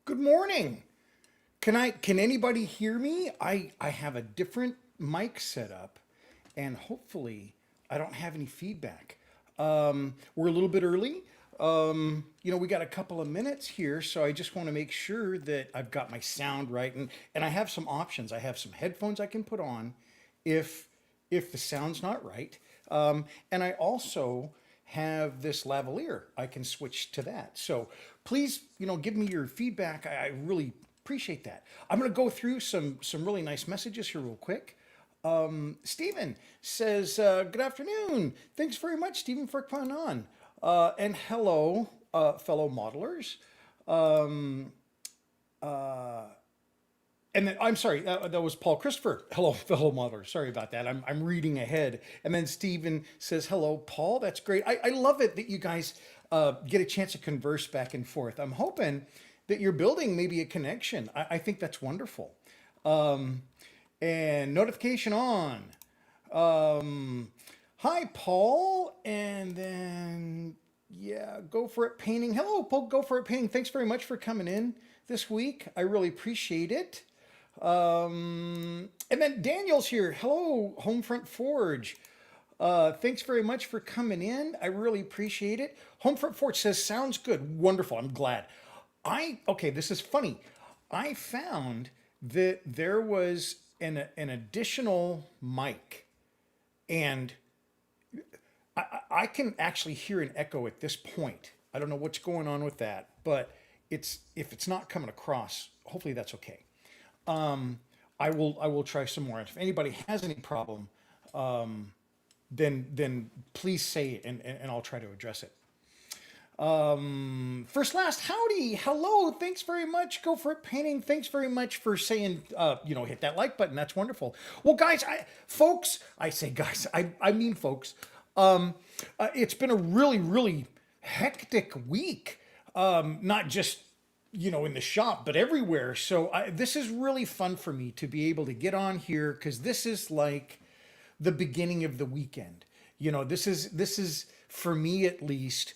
Good morning. Can anybody hear me? I have a different mic set up and hopefully I don't have any feedback. We're a little bit early. We got a couple of minutes here, so I just want to make sure that I've got my sound right and I have some options. I have some headphones I can put on if the sound's not right. And I also have this lavalier. I can switch to that. So please, give me your feedback. I really appreciate that. I'm going to go through some really nice messages here real quick. Stephen says, good afternoon. Thanks very much, Stephen, for coming on. And hello, fellow modelers. And then I'm sorry, that was Paul Christopher. Hello, fellow modeler. Sorry about that. I'm reading ahead. And then Stephen says, hello, Paul. That's great. I love it that you guys get a chance to converse back and forth. I'm hoping that you're building maybe a connection. I think that's wonderful. And notification on. Hi, Paul. And then, yeah, go for it painting. Hello, Paul, go for it painting. Thanks very much for coming in this week. I really appreciate it. And then Daniel's here. Hello, Homefront Forge. Thanks very much for coming in. I really appreciate it. Homefront Forge says, sounds good. Wonderful. I'm glad. Okay, this is funny. I found that there was an additional mic and I can actually hear an echo at this point. I don't know what's going on with that, but if it's not coming across, hopefully that's okay. I will try some more. If anybody has any problem, then please say it and I'll try to address it. First last, howdy, hello, thanks very much. Go for it painting. Thanks very much for saying, hit that like button. That's wonderful. Well, guys, I say guys, I mean folks. It's been a really, really hectic week. Not just in the shop, but everywhere. So this is really fun for me to be able to get on here because this is like the beginning of the weekend. This is for me at least.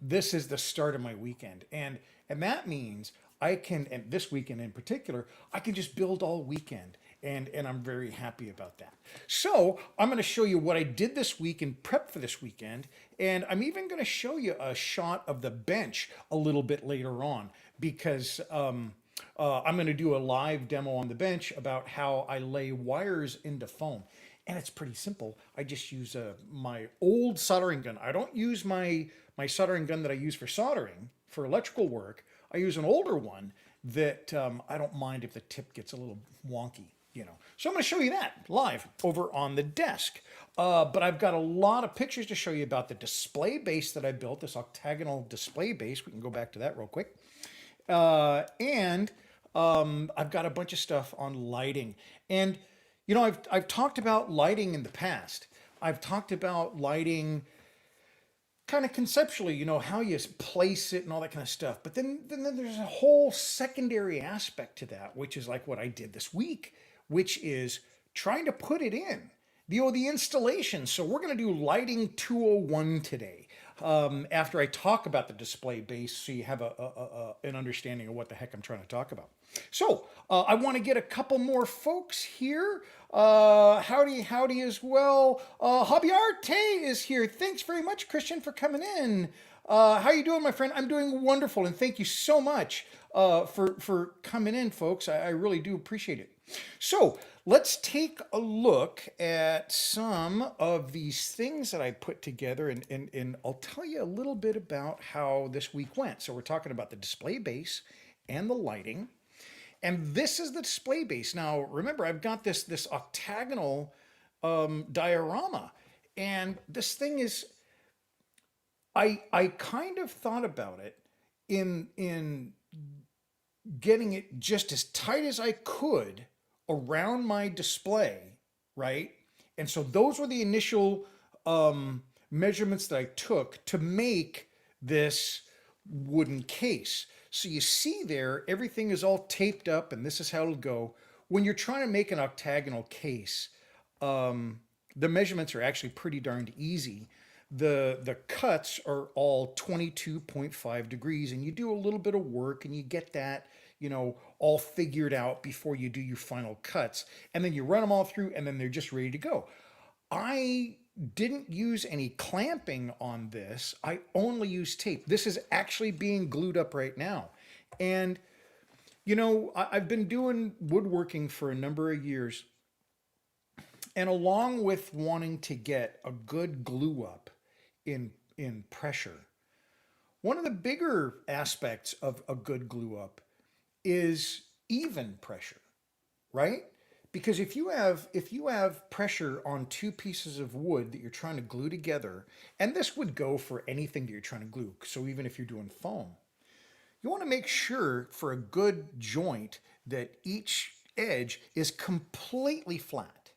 This is the start of my weekend, and that means I can, and this weekend in particular, I can just build all weekend. And I'm very happy about that. So I'm going to show you what I did this week in prep for this weekend. And I'm even going to show you a shot of the bench a little bit later on because I'm going to do a live demo on the bench about how I lay wires into foam. And it's pretty simple. I just use my old soldering gun. I don't use my soldering gun that I use for soldering, for electrical work. I use an older one that I don't mind if the tip gets a little wonky. So I'm going to show you that live over on the desk. But I've got a lot of pictures to show you about the display base that I built, this octagonal display base. We can go back to that real quick. And I've got a bunch of stuff on lighting. And, I've talked about lighting in the past. I've talked about lighting kind of conceptually, how you place it and all that kind of stuff. But then there's a whole secondary aspect to that, which is like what I did this week, which is trying to put it in, the installation. So we're going to do lighting 201 today. After I talk about the display base, so you have an understanding of what the heck I'm trying to talk about. So I want to get a couple more folks here. Howdy as well. Hobby Arte is here. Thanks very much, Christian, for coming in. How you doing, my friend? I'm doing wonderful, and thank you so much for coming in, folks. I really do appreciate it. So let's take a look at some of these things that I put together, and I'll tell you a little bit about how this week went. So we're talking about the display base and the lighting. And this is the display base. Now, remember, I've got this octagonal diorama. And this thing is, I kind of thought about it in getting it just as tight as I could around my display, right? And so those were the initial measurements that I took to make this wooden case. So you see there, everything is all taped up, and this is how it'll go. When you're trying to make an octagonal case, the measurements are actually pretty darned easy. the cuts are all 22.5 degrees, and you do a little bit of work and you get that, all figured out before you do your final cuts. And then you run them all through and then they're just ready to go. I didn't use any clamping on this. I only used tape. This is actually being glued up right now. And, I've been doing woodworking for a number of years. And along with wanting to get a good glue up in pressure, one of the bigger aspects of a good glue up is even pressure, right? Because if you have pressure on two pieces of wood that you're trying to glue together, and this would go for anything that you're trying to glue, so even if you're doing foam, you want to make sure for a good joint that each edge is completely flat.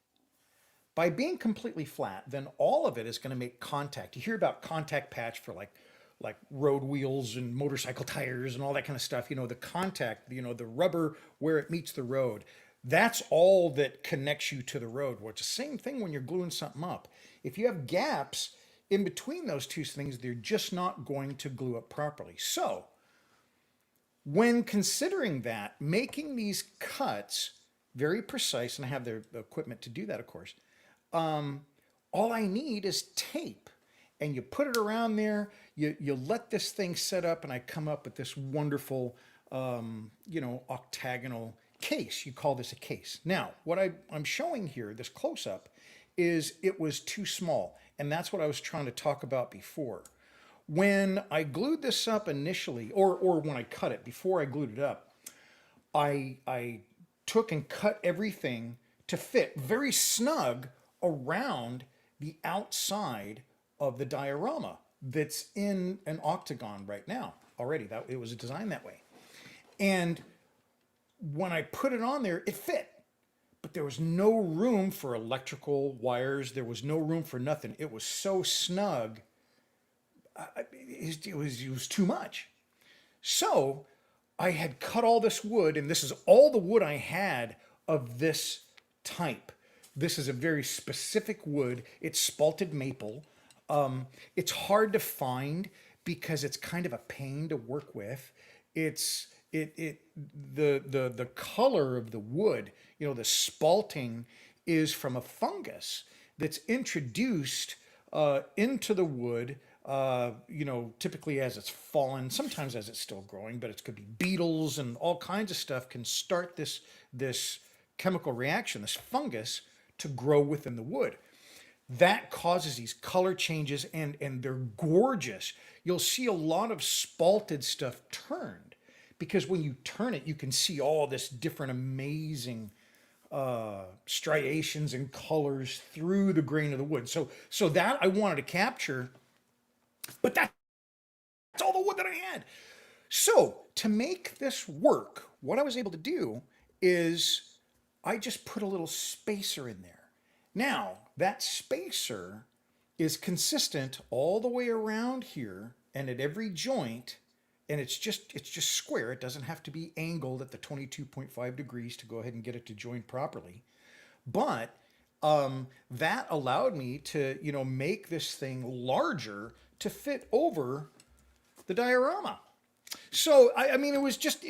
By being completely flat, then all of it is going to make contact. You hear about contact patch for like road wheels and motorcycle tires and all that kind of stuff. The contact, the rubber where it meets the road. That's all that connects you to the road. Well, it's the same thing when you're gluing something up. If you have gaps in between those two things, they're just not going to glue up properly. So when considering that, making these cuts very precise, and I have the equipment to do that, of course, all I need is tape. And you put it around there, you let this thing set up, and I come up with this wonderful, octagonal case. You call this a case. Now, what I'm showing here, this close-up, is it was too small. And that's what I was trying to talk about before. When I glued this up initially, or when I cut it, before I glued it up, I took and cut everything to fit very snug around the outside of the diorama that's in an octagon right now already. That it was designed that way. And when I put it on there, it fit. But there was no room for electrical wires. There was no room for nothing. It was so snug. It was too much. So I had cut all this wood, and this is all the wood I had of this type. This is a very specific wood. It's spalted maple. It's hard to find because it's kind of a pain to work with. The color of the wood, the spalting is from a fungus that's introduced into the wood, typically as it's fallen, sometimes as it's still growing, but it could be beetles and all kinds of stuff can start this chemical reaction, this fungus, to grow within the wood. That causes these color changes, and they're gorgeous. You'll see a lot of spalted stuff turned, because when you turn it, you can see all this different amazing striations and colors through the grain of the wood. So that I wanted to capture, but that's all the wood that I had. So to make this work, what I was able to do is I just put a little spacer in there. Now, that spacer is consistent all the way around here and at every joint, and it's just square. It doesn't have to be angled at the 22.5 degrees to go ahead and get it to join properly. But that allowed me to, make this thing larger to fit over the diorama. So I mean, it was just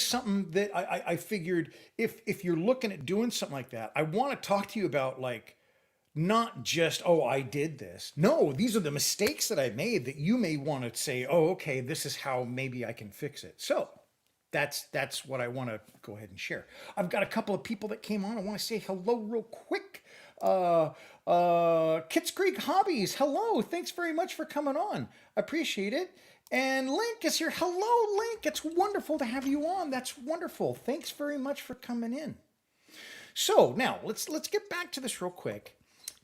something that I figured if you're looking at doing something like that, I want to talk to you about, like, not just, oh, I did this. No, these are the mistakes that I made that you may want to say, oh, okay, this is how maybe I can fix it. So that's what I want to go ahead and share. I've got a couple of people that came on. I want to say hello real quick. Kits Creek Hobbies, hello. Thanks very much for coming on. Appreciate it. And Link is here. Hello, Link. It's wonderful to have you on. That's wonderful. Thanks very much for coming in. So now let's get back to this real quick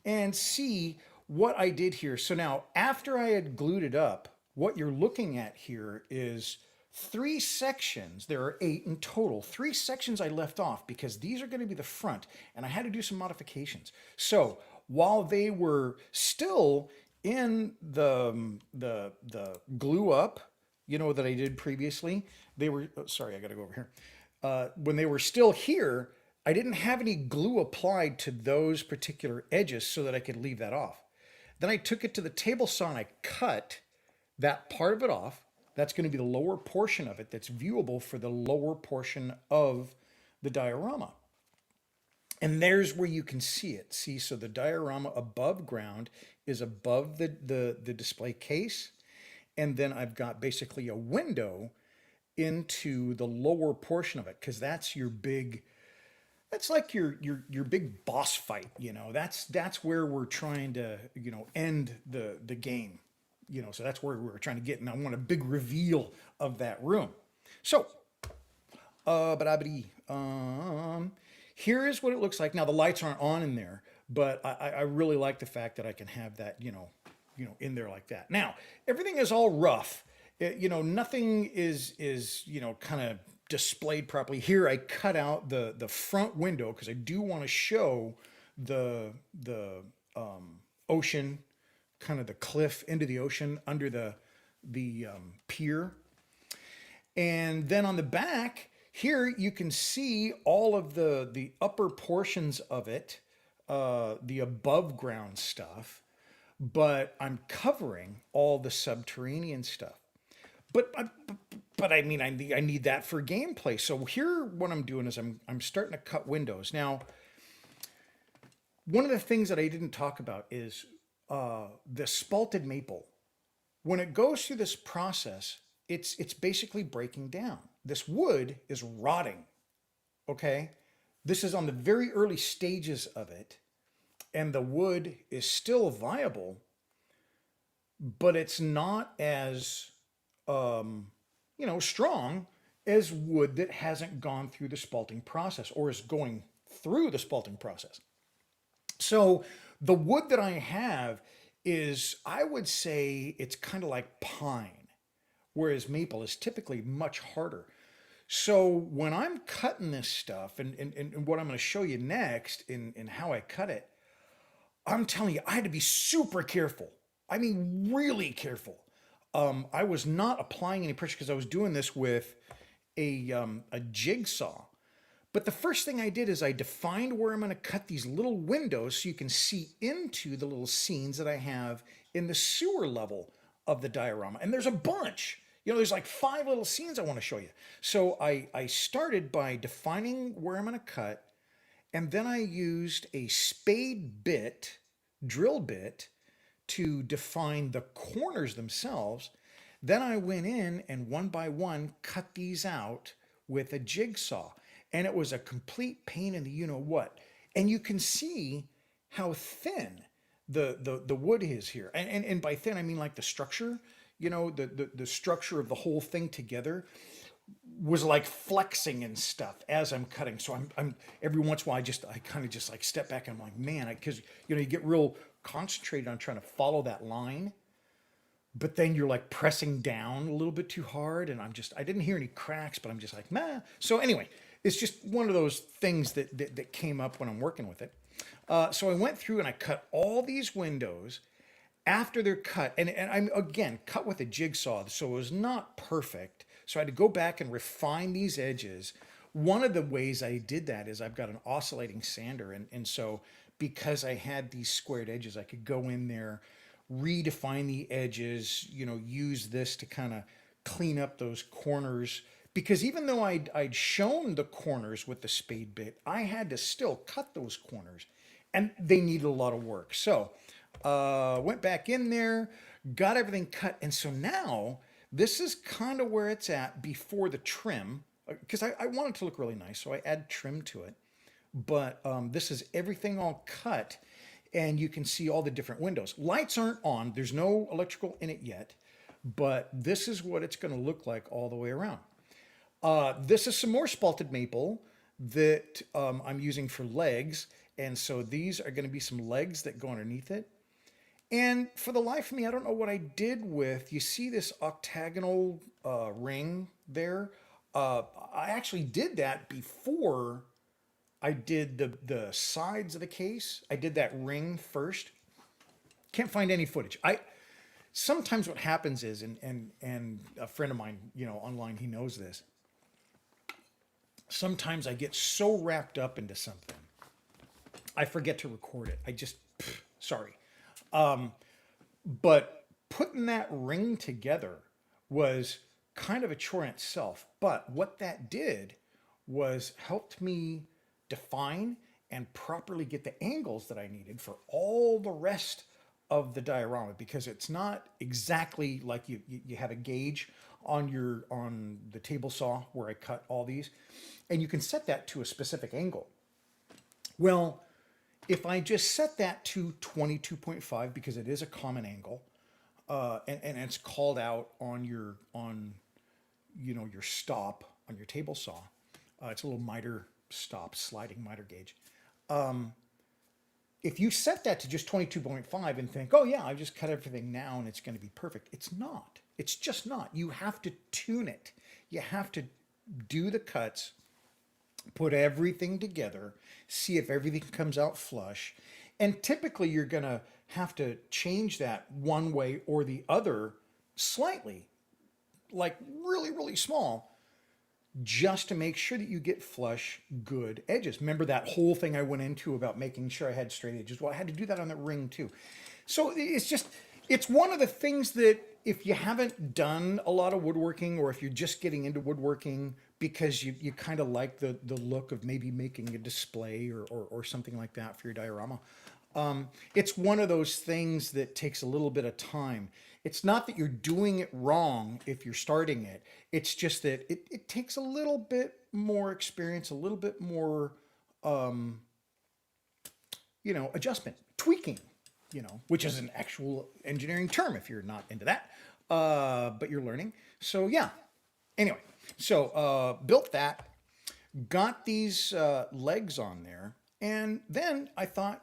and see what I did here. So now, after I had glued it up, what you're looking at here is 3 sections. There are 8 in total. 3 sections I left off because these are going to be the front, and I had to do some modifications. So while they were still in the glue up, that I did previously, they were, oh, sorry, I got to go over here. When they were still here, I didn't have any glue applied to those particular edges so that I could leave that off. Then I took it to the table saw and I cut that part of it off. That's going to be the lower portion of it that's viewable for the lower portion of the diorama. And there's where you can see it. See, so the diorama above ground is above the display case. And then I've got basically a window into the lower portion of it, because that's your big, that's like your big boss fight, you know. That's where we're trying to, you know, end the game. You know, so that's where we're trying to get, and I want a big reveal of that room. So, here is what it looks like. Now the lights aren't on in there, but I really like the fact that I can have that, you know, in there like that. Now everything is all rough. You know, nothing is you know, kind of displayed properly. Here I cut out the front window because I do want to show the ocean, kind of the cliff into the ocean under the pier. And then on the back here, you can see all of the upper portions of it, the above ground stuff, but I'm covering all the subterranean stuff. But I mean, I need that for gameplay. So here, what I'm doing is I'm starting to cut windows. Now, one of the things that I didn't talk about is the spalted maple. When it goes through this process, it's basically breaking down. This wood is rotting. Okay, this is on the very early stages of it, and the wood is still viable, but it's not as you know, strong as wood that hasn't gone through the spalting process or is going through the spalting process. So the wood that I have is, I would say it's kind of like pine, whereas maple is typically much harder. So when I'm cutting this stuff, and what I'm going to show you next in how I cut it, I'm telling you, I had to be super careful. I mean, really careful. I was not applying any pressure because I was doing this with a jigsaw. But the first thing I did is I defined where I'm going to cut these little windows so you can see into the little scenes that I have in the sewer level of the diorama. And there's a bunch. You know, there's like 5 little scenes I want to show you. So I started by defining where I'm going to cut, and then I used a spade bit, drill bit, to define the corners themselves. Then I went in and one by one cut these out with a jigsaw. And it was a complete pain in the you-know-what. And you can see how thin the wood is here. And by thin, I mean like the structure, you know, the structure of the whole thing together was like flexing and stuff as I'm cutting. So I'm every once in a while, I kind of just like step back and I'm like, man, because, you know, you get real concentrated on trying to follow that line, but then you're like pressing down a little bit too hard. And I didn't hear any cracks, but I'm just like, nah. So anyway, it's just one of those things that came up when I'm working with it. So I went through and I cut all these windows after they're cut. And I'm, again, cut with a jigsaw, so it was not perfect. So I had to go back and refine these edges. One of the ways I did that is I've got an oscillating sander. And so because I had these squared edges, I could go in there, redefine the edges, you know, use this to kind of clean up those corners. Because even though I'd shown the corners with the spade bit, I had to still cut those corners, and they needed a lot of work. So went back in there, got everything cut, and so now this is kind of where it's at before the trim, because I want it to look really nice, so I add trim to it. But this is everything all cut, and you can see all the different windows. Lights aren't on, there's no electrical in it yet, but this is what it's going to look like all the way around. This is some more spalted maple that I'm using for legs. And so these are going to be some legs that go underneath it. And for the life of me, I don't know what I did with, you see this octagonal ring there? I actually did that before I did the sides of the case. I did that ring first. Can't find any footage. Sometimes what happens is, and a friend of mine, you know, online, he knows this. Sometimes I get so wrapped up into something, I forget to record it. Sorry. But putting that ring together was kind of a chore in itself. But what that did was helped me define and properly get the angles that I needed for all the rest of the diorama, because it's not exactly like you have a gauge on the table saw where I cut all these, and you can set that to a specific angle. Well, if I just set that to 22.5, because it is a common angle, and it's called out on your stop on your table saw. It's a little miter stop, sliding miter gauge. If you set that to just 22.5 and think, oh yeah, I just cut everything now and it's going to be perfect. It's not. It's just not. You have to tune it. You have to do the cuts, put everything together, see if everything comes out flush. And typically you're going to have to change that one way or the other slightly, like really, really small, just to make sure that you get flush, good edges. Remember that whole thing I went into about making sure I had straight edges? Well, I had to do that on the ring too. So it's one of the things that if you haven't done a lot of woodworking, or if you're just getting into woodworking because you kind of like the look of maybe making a display or something like that for your diorama, it's one of those things that takes a little bit of time. It's not that you're doing it wrong if you're starting it. It's just that it takes a little bit more experience, a little bit more, adjustment, tweaking, which is an actual engineering term if you're not into that, but you're learning. So yeah, anyway, so built that, got these legs on there, and then I thought,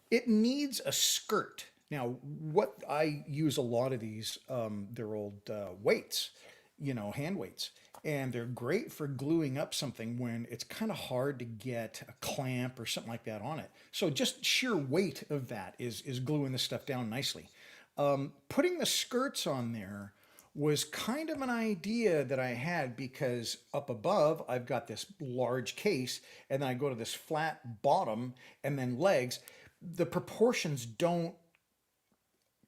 it needs a skirt. Now, what I use a lot of these, they're old weights, hand weights, and they're great for gluing up something when it's kind of hard to get a clamp or something like that on it. So just sheer weight of that is gluing this stuff down nicely. Putting the skirts on there was kind of an idea that I had, because up above I've got this large case, and then I go to this flat bottom and then legs. The proportions don't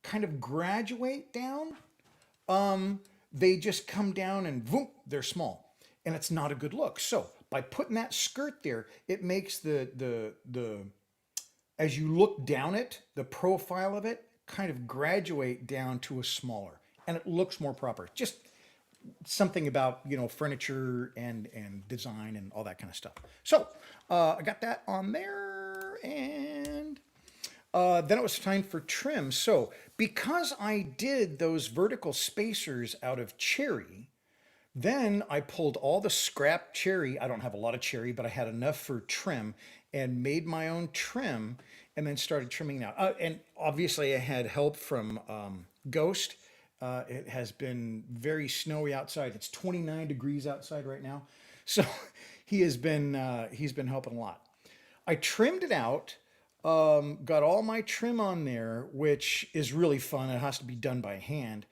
kind of graduate down. They just come down and boom, they're small, and it's not a good look. So by putting that skirt there, it makes the as you look down it, the profile of it kind of graduate down to a smaller, and it looks more proper. Just something about furniture and design and all that kind of stuff. So I got that on there, and then it was time for trim. So because I did those vertical spacers out of cherry, then I pulled all the scrap cherry. I don't have a lot of cherry, but I had enough for trim, and made my own trim, and then started trimming now. And obviously I had help from Ghost. It has been very snowy outside. It's 29 degrees outside right now. So he's been helping a lot. I trimmed it out. Got all my trim on there, which is really fun. It has to be done by hand,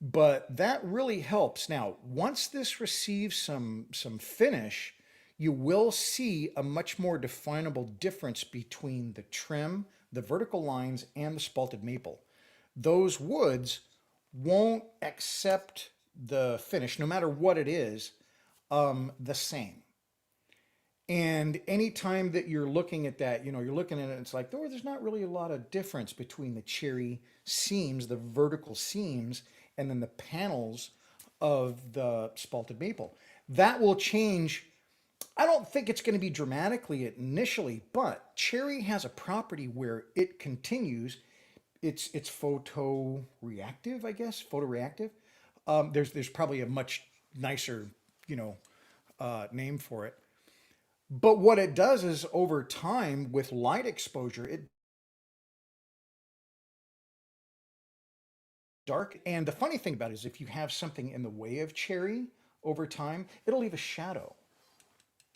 but that really helps. Now, once this receives some finish, you will see a much more definable difference between the trim, the vertical lines, and the spalted maple. Those woods won't accept the finish, no matter what it is, the same. And anytime that you're looking at that, you're looking at it, it's like, oh, there's not really a lot of difference between the cherry seams, the vertical seams, and then the panels of the spalted maple. That will change. I don't think it's going to be dramatically initially, but cherry has a property where it continues. It's photoreactive, I guess, photoreactive. There's probably a much nicer, name for it. But what it does is, over time, with light exposure, it dark. And the funny thing about it is, if you have something in the way of cherry over time, it'll leave a shadow,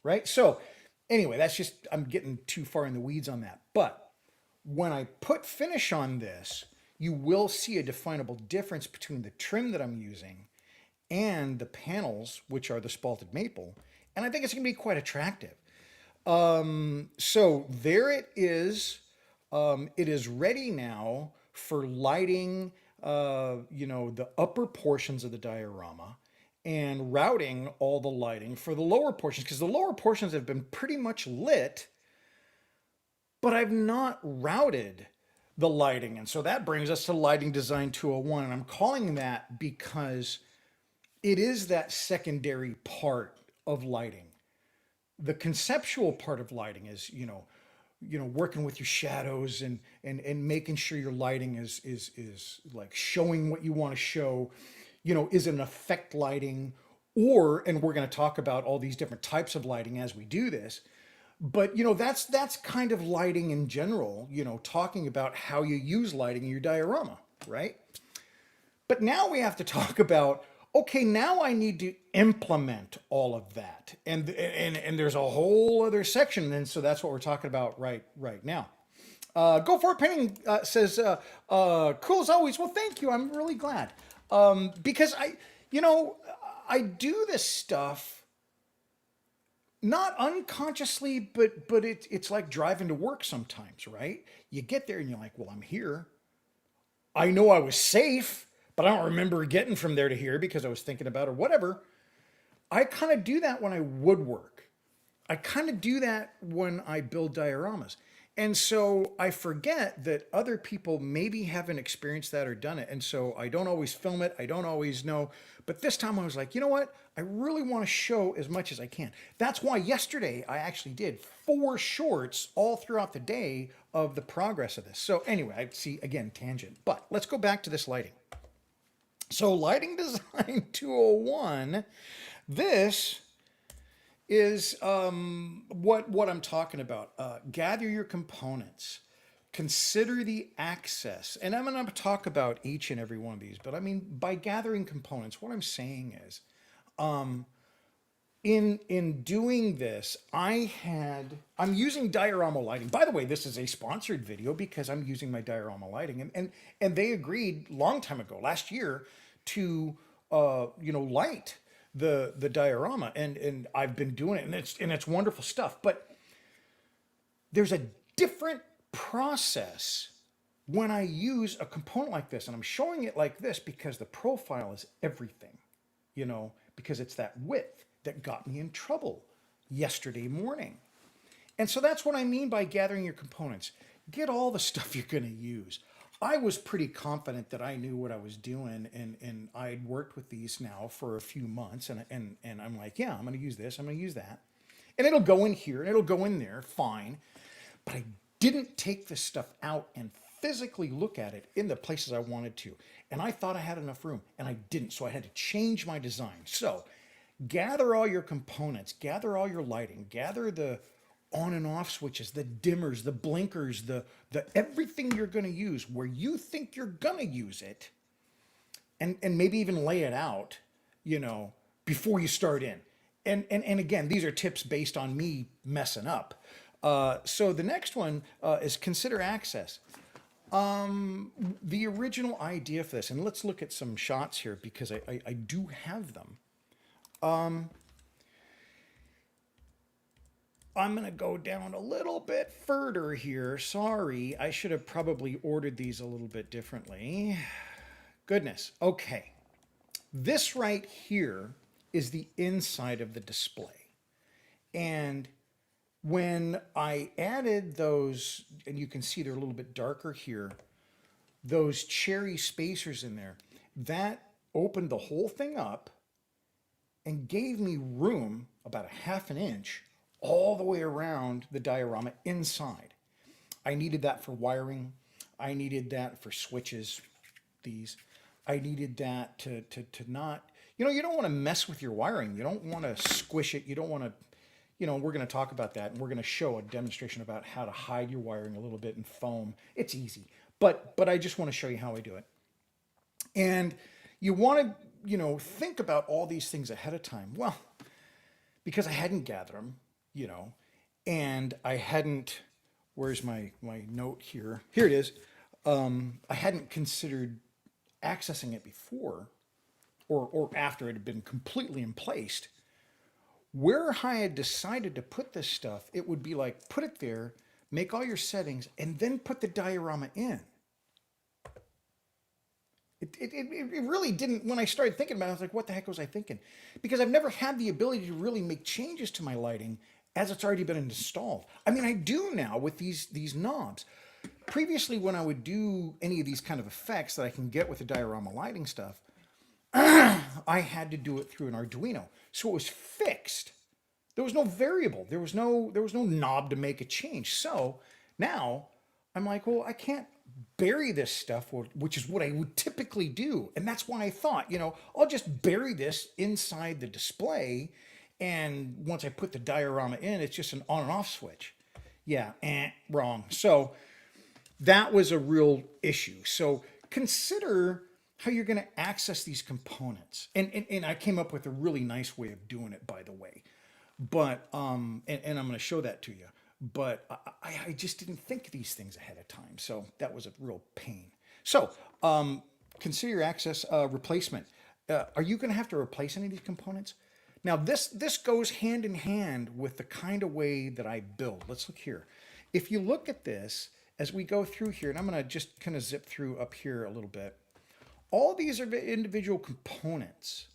right? So anyway, I'm getting too far in the weeds on that. But when I put finish on this, you will see a definable difference between the trim that I'm using and the panels, which are the spalted maple. And I think it's going to be quite attractive. So there it is. It is ready now for lighting, the upper portions of the diorama and routing all the lighting for the lower portions, because the lower portions have been pretty much lit, but I've not routed the lighting. And so that brings us to Lighting Design 201. And I'm calling that because it is that secondary part of lighting. The conceptual part of lighting is, working with your shadows and making sure your lighting is like showing what you want to show. Is it an effect lighting, and we're going to talk about all these different types of lighting as we do this. But that's kind of lighting in general, talking about how you use lighting in your diorama, right? But now we have to talk about, okay, now I need to implement all of that. And there's a whole other section. And so that's what we're talking about right now. Go for it, Painting says, cool as always. Well, thank you. I'm really glad. Because I do this stuff not unconsciously, but it's like driving to work sometimes, right? You get there and you're like, well, I'm here. I know I was safe, but I don't remember getting from there to here because I was thinking about it or whatever. I kind of do that when I woodwork. I kind of do that when I build dioramas. And so I forget that other people maybe haven't experienced that or done it. And so I don't always film it. I don't always know. But this time I was like, you know what? I really want to show as much as I can. That's why yesterday I actually did 4 shorts all throughout the day of the progress of this. So anyway, I see, again, tangent. But let's go back to this lighting. So Lighting Design 201, this is what I'm talking about. Gather your components. Consider the access. And I'm going to talk about each and every one of these. But I mean, by gathering components, what I'm saying is, in doing this, I'm using diorama lighting. By the way, this is a sponsored video because I'm using my diorama lighting. And they agreed long time ago, last year, to light the diorama, and I've been doing it, and it's wonderful stuff. But there's a different process when I use a component like this, and I'm showing it like this because the profile is everything, because it's that width that got me in trouble yesterday morning. And so that's what I mean by gathering your components. Get all the stuff you're going to use. I was pretty confident that I knew what I was doing, and I'd worked with these now for a few months, and I'm like, yeah, I'm going to use this, I'm going to use that. And it'll go in here, and it'll go in there, fine. But I didn't take this stuff out and physically look at it in the places I wanted to. And I thought I had enough room, and I didn't, so I had to change my design. So gather all your components, gather all your lighting, gather the on and off switches, the dimmers, the blinkers, the everything you're going to use where you think you're going to use it, and maybe even lay it out, before you start in. And again, these are tips based on me messing up. So the next one is consider access. The original idea for this, and let's look at some shots here because I do have them. I'm going to go down a little bit further here. Sorry, I should have probably ordered these a little bit differently. Goodness. Okay. This right here is the inside of the display. And when I added those, and you can see they're a little bit darker here, those cherry spacers in there, that opened the whole thing up and gave me room, about a half an inch, all the way around the diorama inside. I needed that for wiring. I needed that for switches, these. I needed that to not, you don't want to mess with your wiring. You don't want to squish it. You don't want to, we're going to talk about that, and we're going to show a demonstration about how to hide your wiring a little bit in foam. It's easy, but I just want to show you how I do it. And you want to, think about all these things ahead of time. Well, because I hadn't gathered them, and I hadn't, where's my note here? Here it is. I hadn't considered accessing it before or after it had been completely emplaced. Where I had decided to put this stuff, it would be like, put it there, make all your settings, and then put the diorama in. It really didn't, when I started thinking about it, I was like, what the heck was I thinking? Because I've never had the ability to really make changes to my lighting as it's already been installed. I mean, I do now with these knobs. Previously, when I would do any of these kind of effects that I can get with the diorama lighting stuff, I had to do it through an Arduino. So it was fixed. There was no variable. There was no knob to make a change. So now I'm like, well, I can't bury this stuff, which is what I would typically do. And that's why I thought, I'll just bury this inside the display. And once I put the diorama in, it's just an on and off switch. Yeah, wrong. So that was a real issue. So consider how you're going to access these components. And I came up with a really nice way of doing it, by the way. But, and I'm going to show that to you. But I just didn't think these things ahead of time. So that was a real pain. So consider your access replacement. Are you going to have to replace any of these components? Now, this goes hand in hand with the kind of way that I build. Let's look here. If you look at this, as we go through here, and I'm going to just kind of zip through up here a little bit, all these are individual components.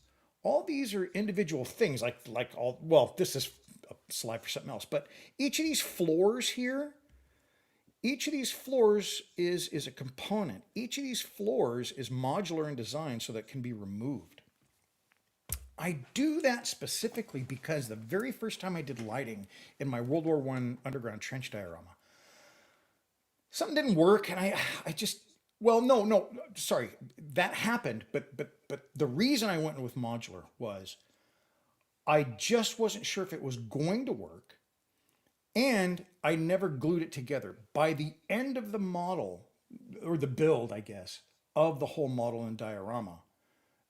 All these are individual things, like all, well, this is a slide for something else, but each of these floors here, each of these floors is a component. Each of these floors is modular in design so that it can be removed. I do that specifically because the very first time I did lighting in my World War I underground trench diorama, something didn't work, and I just, well, no, sorry, that happened, but the reason I went with modular was I just wasn't sure if it was going to work, and I never glued it together. By the end of the model, or the build, I guess, of the whole model and diorama,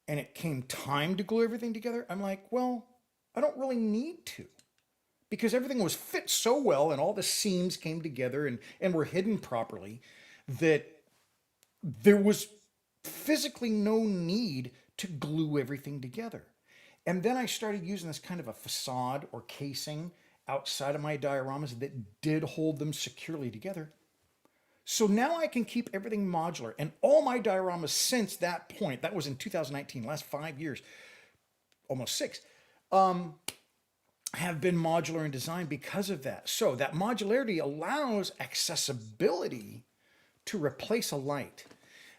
and it came time to glue everything together, I'm like, well, I don't really need to. Because everything was fit so well and all the seams came together and were hidden properly that there was physically no need to glue everything together. And then I started using this kind of a facade or casing outside of my dioramas that did hold them securely together. So now I can keep everything modular. And all my dioramas since that point, that was in 2019, last 5 years, almost 6, have been modular in design because of that. So that modularity allows accessibility to replace a light.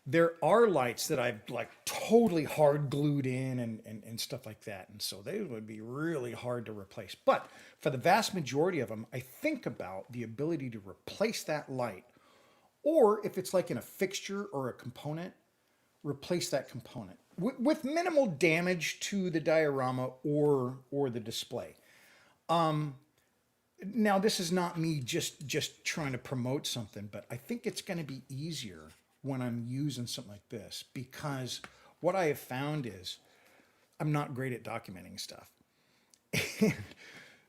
There are lights that I've like totally hard glued in and stuff like that. And so they would be really hard to replace. But for the vast majority of them, I think about the ability to replace that light. Or if it's like in a fixture or a component, replace that component with minimal damage to the diorama or the display. Now this is not me just trying to promote something, but I think it's going to be easier when I'm using something like this, because what I have found is I'm not great at documenting stuff.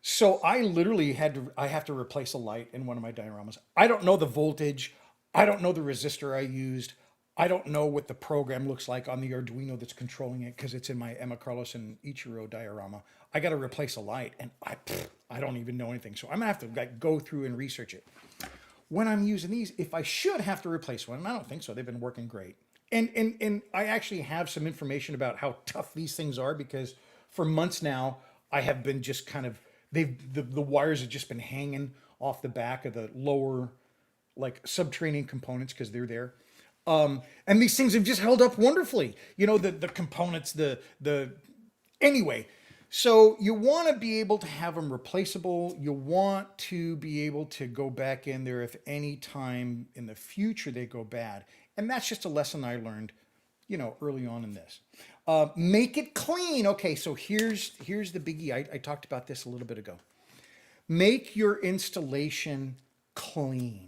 So I literally have to replace a light in one of my dioramas. I don't know the voltage. I don't know the resistor I used. I don't know what the program looks like on the Arduino that's controlling it because it's in my Emma Carlos and Ichiro diorama. I got to replace a light, and I don't even know anything. So I'm gonna have to like go through and research it. When I'm using these, if I should have to replace one, and I don't think so, they've been working great. And I actually have some information about how tough these things are, because for months now I have been just kind of the wires have just been hanging off the back of the lower like subterranean components because they're there. And these things have just held up wonderfully. You know, the components, anyway. So you want to be able to have them replaceable. You want to be able to go back in there if any time in the future they go bad. And that's just a lesson I learned, early on in this. Make it clean. Okay, so here's the biggie. I talked about this a little bit ago. Make your installation clean.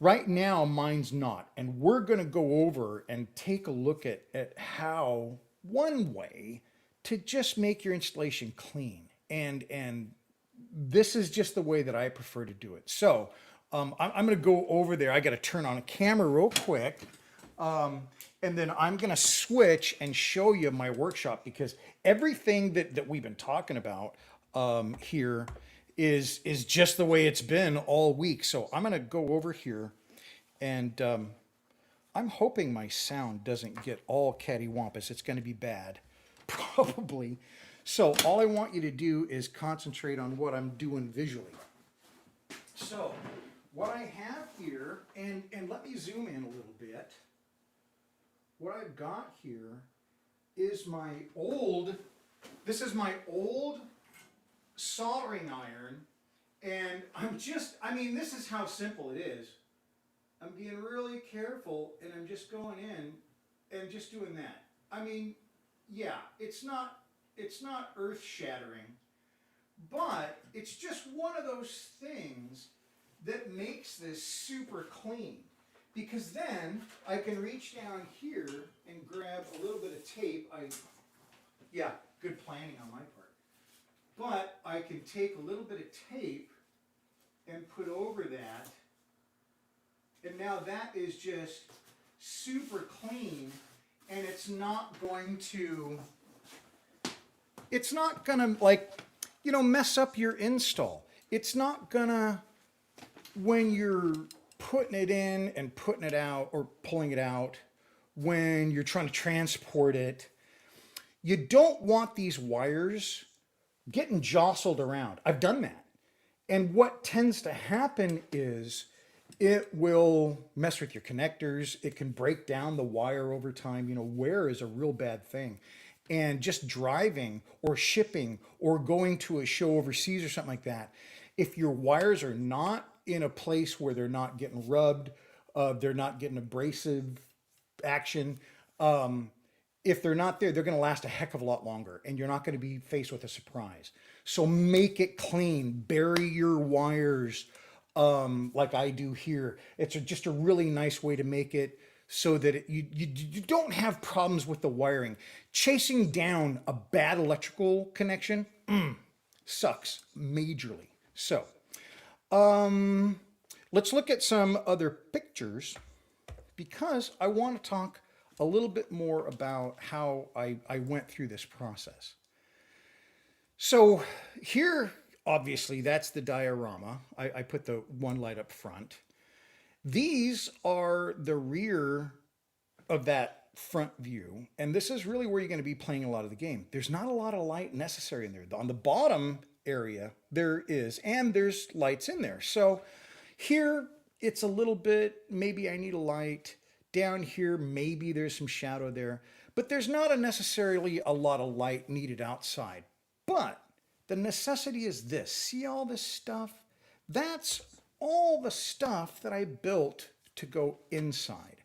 Right now, mine's not. And we're going to go over and take a look at how one way to just make your installation clean. And this is just the way that I prefer to do it. So I'm going to go over there. I got to turn on a camera real quick. And then I'm going to switch and show you my workshop, because everything that we've been talking about here is just the way it's been all week. So I'm going to go over here and I'm hoping my sound doesn't get all cattywampus. It's going to be bad, probably. So all I want you to do is concentrate on what I'm doing visually. So what I have here, and let me zoom in a little bit. What I've got here is this is my old soldering iron, and this is how simple it is. I'm being really careful, and I'm just going in and just doing that. I mean, yeah, it's not earth-shattering, but it's just one of those things that makes this super clean. Because then I can reach down here and grab a little bit of tape. Yeah, good planning on my part. But I can take a little bit of tape and put over that. And now that is just super clean, and it's not going to mess up your install. It's not gonna, when you're putting it in and putting it out or pulling it out, when you're trying to transport it, you don't want these wires getting jostled around. I've done that. And what tends to happen is it will mess with your connectors. It can break down the wire over time. Wear is a real bad thing. And just driving or shipping or going to a show overseas or something like that, if your wires are not in a place where they're not getting rubbed, they're not getting abrasive action, if they're not there, they're going to last a heck of a lot longer, and you're not going to be faced with a surprise. So make it clean. Bury your wires like I do here. It's just a really nice way to make it so that you don't have problems with the wiring. Chasing down a bad electrical connection sucks majorly. So let's look at some other pictures, because I want to talk a little bit more about how I went through this process. So here, obviously, that's the diorama. I put the one light up front. These are the rear of that front view, and this is really where you're going to be playing a lot of the game. There's not a lot of light necessary in there. On the bottom area, there is, and there's lights in there. So here, it's a little bit, maybe I need a light. Down here, maybe there's some shadow there, but there's not necessarily a lot of light needed outside. But the necessity is this. See all this stuff? That's all the stuff that I built to go inside.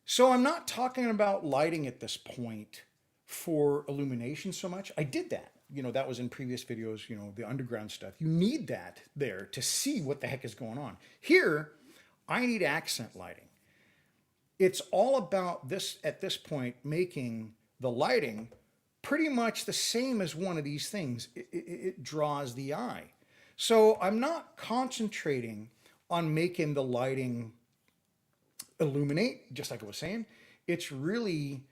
So I'm not talking about lighting at this point for illumination so much. I did that. That was in previous videos, the underground stuff. You need that there to see what the heck is going on. Here, I need accent lighting. It's all about this, at this point, making the lighting pretty much the same as one of these things. It draws the eye. So I'm not concentrating on making the lighting illuminate, just like I was saying. It's really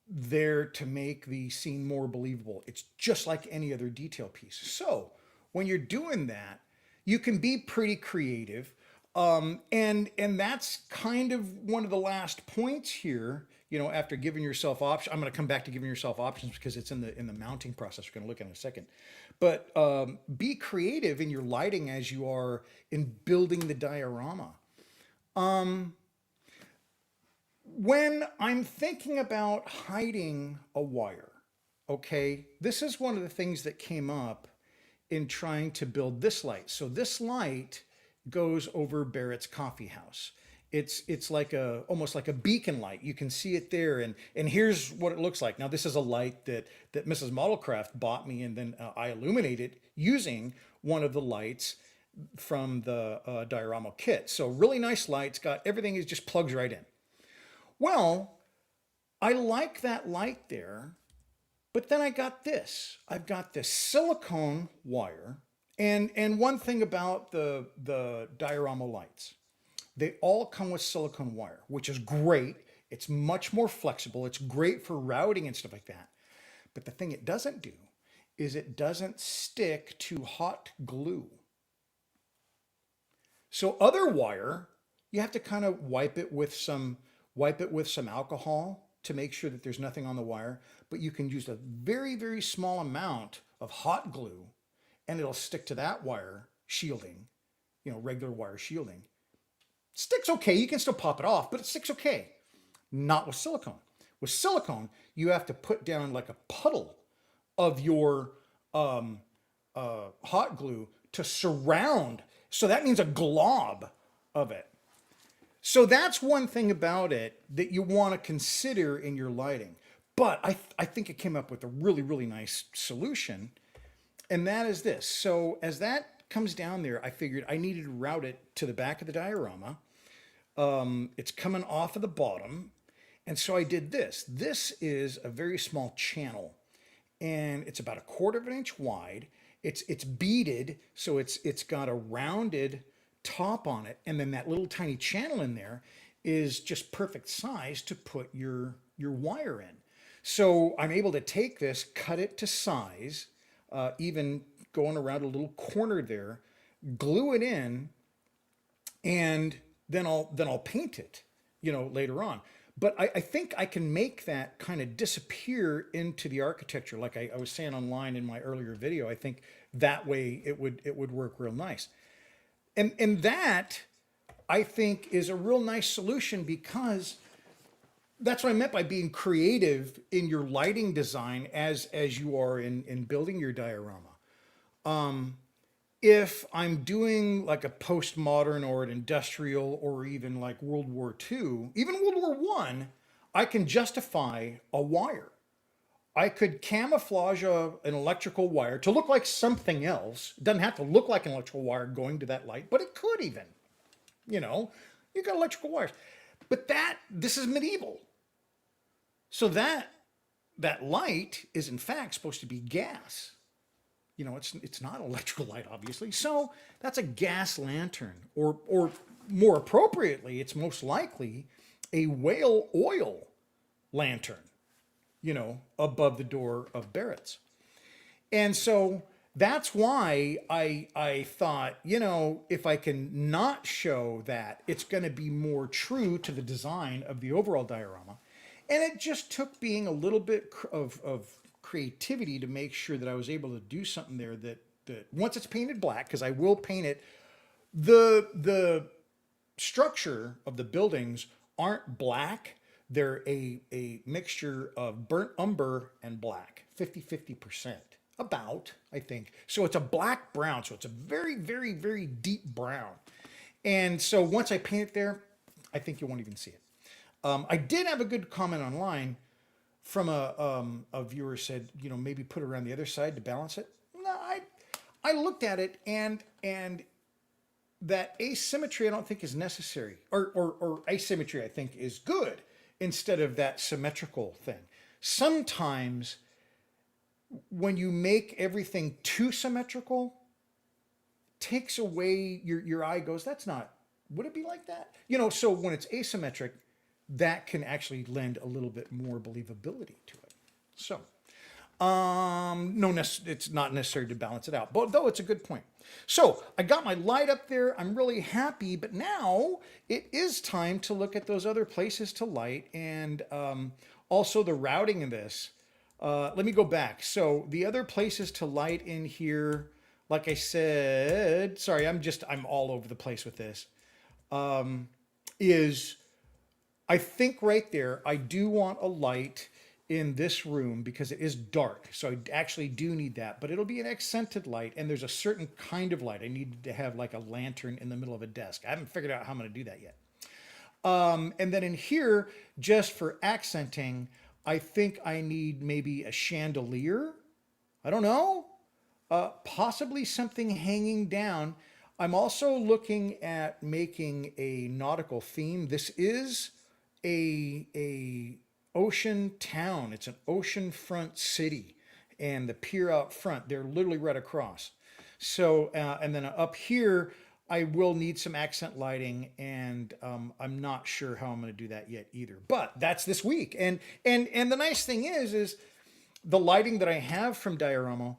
there to make the scene more believable. It's just like any other detail piece. So when you're doing that, you can be pretty creative. And that's kind of one of the last points here, after giving yourself options. I'm going to come back to giving yourself options because it's in the mounting process. We're going to look at in a second. But be creative in your lighting as you are in building the diorama. When I'm thinking about hiding a wire, okay, this is one of the things that came up in trying to build this light. So this light goes over Barrett's coffee house. It's like almost like a beacon light. You can see it there, and here's what it looks like. Now this is a light that Mrs. Modelcraft bought me, and then I illuminated using one of the lights from the diorama kit. So really nice lights, got everything, is just plugs right in. Well, I like that light there, but then I got this. I've got this silicone wire, and one thing about the diorama lights, they all come with silicone wire, which is great. It's much more flexible. It's great for routing and stuff like that. But the thing it doesn't do is it doesn't stick to hot glue. So other wire, you have to kind of wipe it with some alcohol to make sure that there's nothing on the wire, but you can use a very, very small amount of hot glue and it'll stick to that wire shielding, regular wire shielding. Sticks okay, you can still pop it off, but it sticks okay. Not with silicone. With silicone, you have to put down like a puddle of your hot glue to surround. So that means a glob of it. So that's one thing about it that you want to consider in your lighting. But I think it came up with a really, really nice solution. And that is this. So as that comes down there, I figured I needed to route it to the back of the diorama. It's coming off of the bottom. And so I did this. This is a very small channel. And it's about 1/4 of an inch wide. It's beaded, so it's got a rounded top on it, and then that little tiny channel in there is just perfect size to put your wire in. So I'm able to take this, cut it to size, even going around a little corner there, glue it in, and then I'll paint it, later on. But I think I can make that kind of disappear into the architecture, like I was saying online in my earlier video. I think that way it would work real nice. And that, I think, is a real nice solution, because that's what I meant by being creative in your lighting design as you are in building your diorama. If I'm doing like a postmodern or an industrial or even like World War II, even World War I, I can justify a wire. I could camouflage an electrical wire to look like something else. It doesn't have to look like an electrical wire going to that light, but it could even. You got electrical wires. But this is medieval. So that light is in fact supposed to be gas. It's not an electrical light, obviously. So that's a gas lantern, or more appropriately, it's most likely a whale oil lantern, above the door of Barrett's. And so that's why I thought, if I can not show that, it's going to be more true to the design of the overall diorama. And it just took being a little bit of creativity to make sure that I was able to do something there that once it's painted black, because I will paint it, the structure of the buildings aren't black. They're a mixture of burnt umber and black, 50-50%, about, I think. So it's a black brown, so it's a very, very, very deep brown. And so once I paint it there, I think you won't even see it. I did have a good comment online from a viewer said, maybe put it around the other side to balance it. No, I looked at it and that asymmetry I don't think is necessary, or asymmetry I think is good instead of that symmetrical thing. Sometimes when you make everything too symmetrical, takes away your eye goes, that's not, would it be like that? So when it's asymmetric, that can actually lend a little bit more believability to it. So, no, it's not necessary to balance it out, but though it's a good point. So I got my light up there. I'm really happy, but now it is time to look at those other places to light, and also the routing of this. Let me go back. So the other places to light in here, like I said, sorry, I'm all over the place with this, is I think right there, I do want a light in this room because it is dark. So I actually do need that, but it'll be an accented light, and there's a certain kind of light. I need to have like a lantern in the middle of a desk. I haven't figured out how I'm going to do that yet. And then in here, just for accenting, I think I need maybe a chandelier. I don't know. Possibly something hanging down. I'm also looking at making a nautical theme. This is a ocean town. It's an oceanfront city, and the pier out front, they're literally right across. So, and then up here, I will need some accent lighting, and I'm not sure how I'm going to do that yet either. But that's this week, and the nice thing is the lighting that I have from Diorama,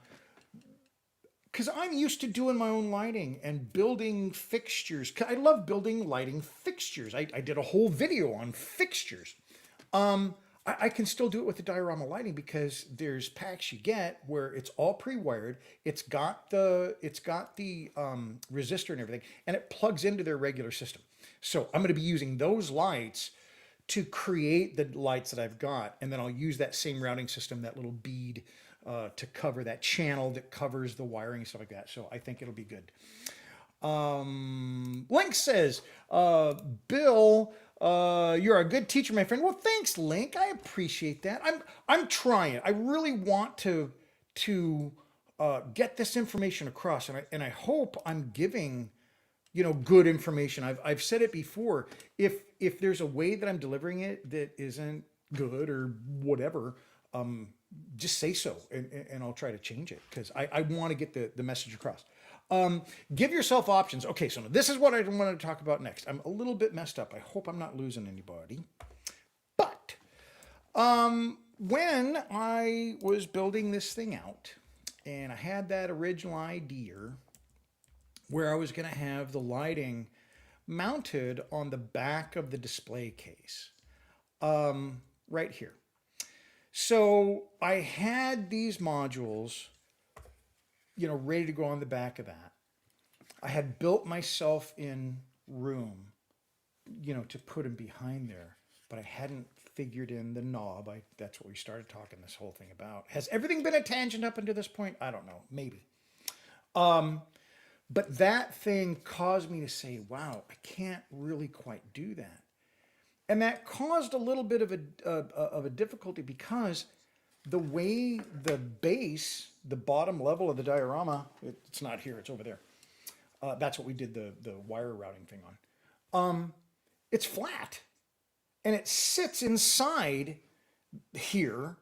because I'm used to doing my own lighting and building fixtures. I love building lighting fixtures. I did a whole video on fixtures. I can still do it with the diorama lighting because there's packs you get where it's all pre-wired. It's got the resistor and everything, and it plugs into their regular system. So I'm going to be using those lights to create the lights that I've got, and then I'll use that same routing system, that little bead, to cover that channel that covers the wiring and stuff like that. So I think it'll be good. Link says, Bill, you're a good teacher, my friend. Well, thanks, Link. I appreciate that. I'm trying. I really want to get this information across, and I hope I'm giving good information. I've said it before. If there's a way that I'm delivering it that isn't good or whatever, just say so, and I'll try to change it, because I want to get the message across. Give yourself options. Okay, so this is what I wanted to talk about next. I'm a little bit messed up. I hope I'm not losing anybody. But when I was building this thing out, and I had that original idea where I was going to have the lighting mounted on the back of the display case, right here. So I had these modules, ready to go on the back of that. I had built myself in room, to put them behind there, but I hadn't figured in the knob. That's what we started talking this whole thing about. Has everything been a tangent up until this point? I don't know, maybe. But that thing caused me to say, wow, I can't really quite do that. And that caused a little bit of a difficulty, because the way the base, the bottom level of the diorama, it's not here, it's over there. That's what we did the wire routing thing on. It's flat, and it sits inside here,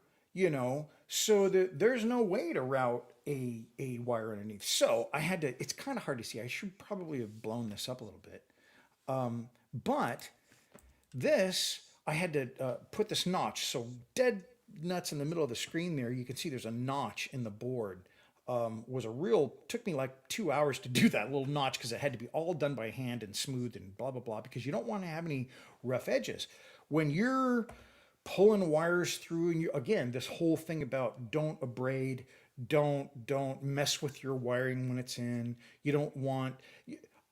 so that there's no way to route a wire underneath. So I had to, it's kind of hard to see. I should probably have blown this up a little bit. But this, I had to put this notch, so dead nuts in the middle of the screen there, you can see there's a notch in the board. Took me like 2 hours to do that little notch, because it had to be all done by hand and smooth and blah, blah, blah, because you don't want to have any rough edges. When you're pulling wires through, and again, this whole thing about don't abrade, don't mess with your wiring when it's in. You don't want,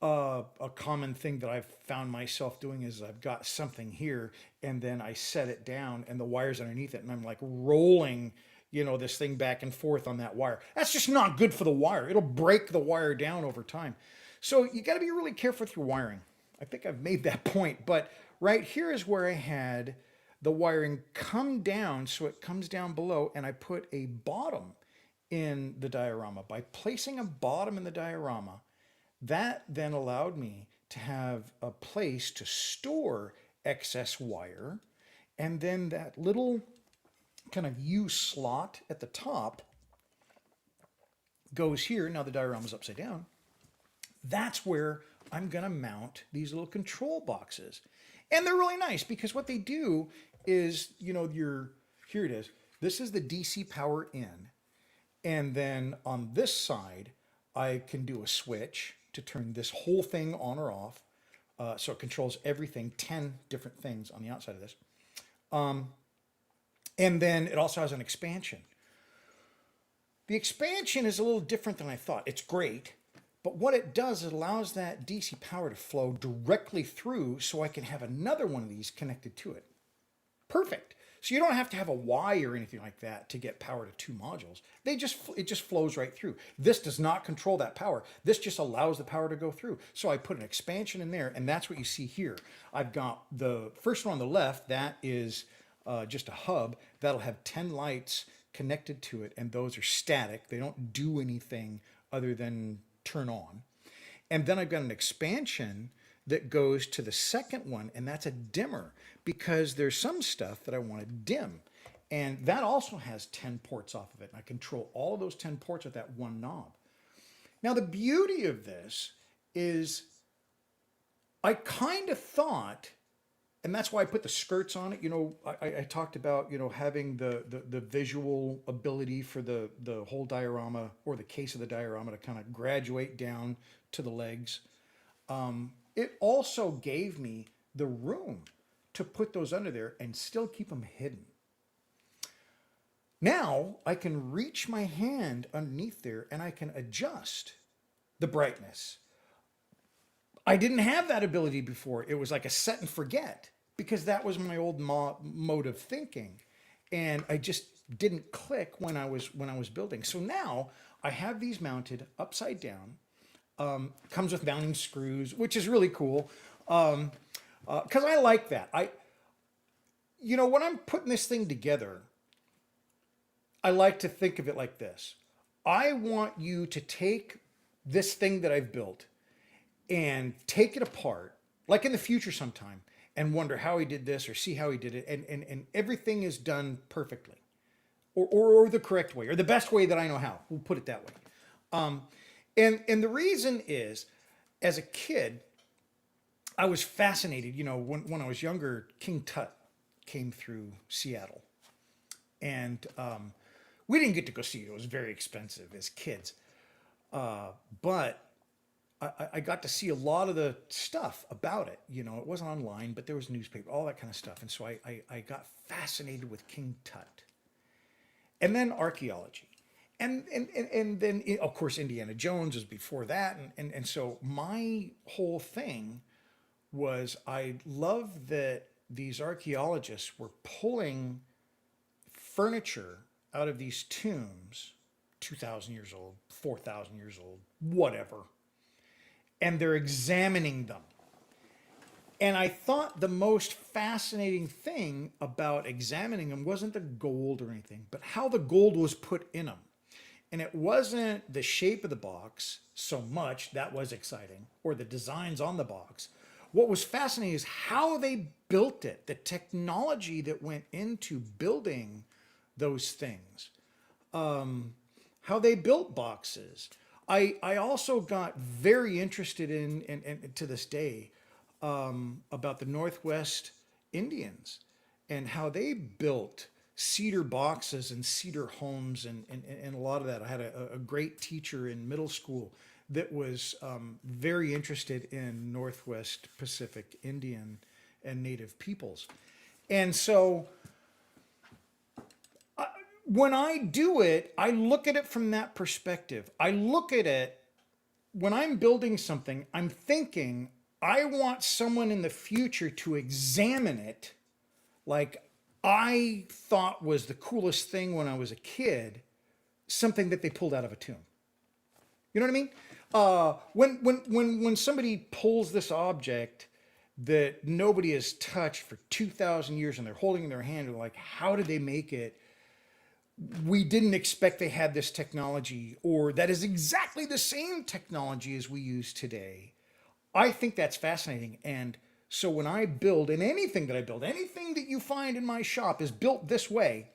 a common thing that I've found myself doing is I've got something here, and then I set it down and the wire's underneath it, and I'm like rolling, this thing back and forth on that wire. That's just not good for the wire. It'll break the wire down over time. So you got to be really careful with your wiring. I think I've made that point, but right here is where I had the wiring come down, so it comes down below, and I put a bottom in the diorama. By placing a bottom in the diorama, that then allowed me to have a place to store excess wire, and then that little kind of U slot at the top goes here. Now the diorama's upside down. That's where I'm going to mount these little control boxes. And they're really nice, because what they do is, here it is. This is the DC power in. And then on this side, I can do a switch to turn this whole thing on or off. So it controls everything, 10 different things on the outside of this. And then it also has an expansion. The expansion is a little different than I thought. It's great, but what it does, it allows that DC power to flow directly through, so I can have another one of these connected to it. Perfect. So you don't have to have a Y or anything like that to get power to two modules. It just flows right through. This does not control that power. This just allows the power to go through. So I put an expansion in there, and that's what you see here. I've got the first one on the left, that is just a hub. That'll have 10 lights connected to it, and those are static. They don't do anything other than turn on. And then I've got an expansion that goes to the second one, and that's a dimmer, because there's some stuff that I want to dim. And that also has 10 ports off of it, and I control all of those 10 ports with that one knob. Now the beauty of this is I kind of thought and that's why I put the skirts on it. You know, I talked about, you know, having the visual ability for the whole diorama or the case of the diorama to kind of graduate down to the legs. It also gave me the room to put those under there and still keep them hidden. Now I can reach my hand underneath there and I can adjust the brightness. I didn't have that ability before. It was like a set and forget because that was my old mode of thinking, and I just didn't click when I was building. So now I have these mounted upside down. Comes with mounting screws, which is really cool because I like that. You know, when I'm putting this thing together, I like to think of it like this. I want you to take this thing that I've built and take it apart, like in the future sometime, and wonder how he did this or see how he did it. And everything is done perfectly or the correct way or the best way that I know how. We'll put it that way. And the reason is, as a kid, I was fascinated. You know, when I was younger, King Tut came through Seattle. And we didn't get to go see it. It was very expensive as kids. But I got to see a lot of the stuff about it. You know, it wasn't online, but there was newspaper, all that kind of stuff. And so I got fascinated with King Tut. And then archaeology. And then, of course, Indiana Jones was before that. And so my whole thing was I loved that these archaeologists were pulling furniture out of these tombs, 2,000 years old, 4,000 years old, whatever, and they're examining them. And I thought the most fascinating thing about examining them wasn't the gold or anything, but how the gold was put in them. And it wasn't the shape of the box so much, that was exciting, or the designs on the box. What was fascinating is how they built it, the technology that went into building those things, how they built boxes. I also got very interested in, and to this day, about the Northwest Indians and how they built cedar boxes and cedar homes and a lot of that. I had a great teacher in middle school that was very interested in Northwest Pacific Indian and Native peoples. And so when I do it, I look at it from that perspective. I look at it when I'm building something, I'm thinking I want someone in the future to examine it like I thought was the coolest thing when I was a kid, something that they pulled out of a tomb. You know what I mean? When somebody pulls this object that nobody has touched for 2,000 years and they're holding it in their hand, and like, how did they make it? We didn't expect they had this technology, or that is exactly the same technology as we use today. I think that's fascinating. And so when I build, and anything that I build, anything that you find in my shop is built this way.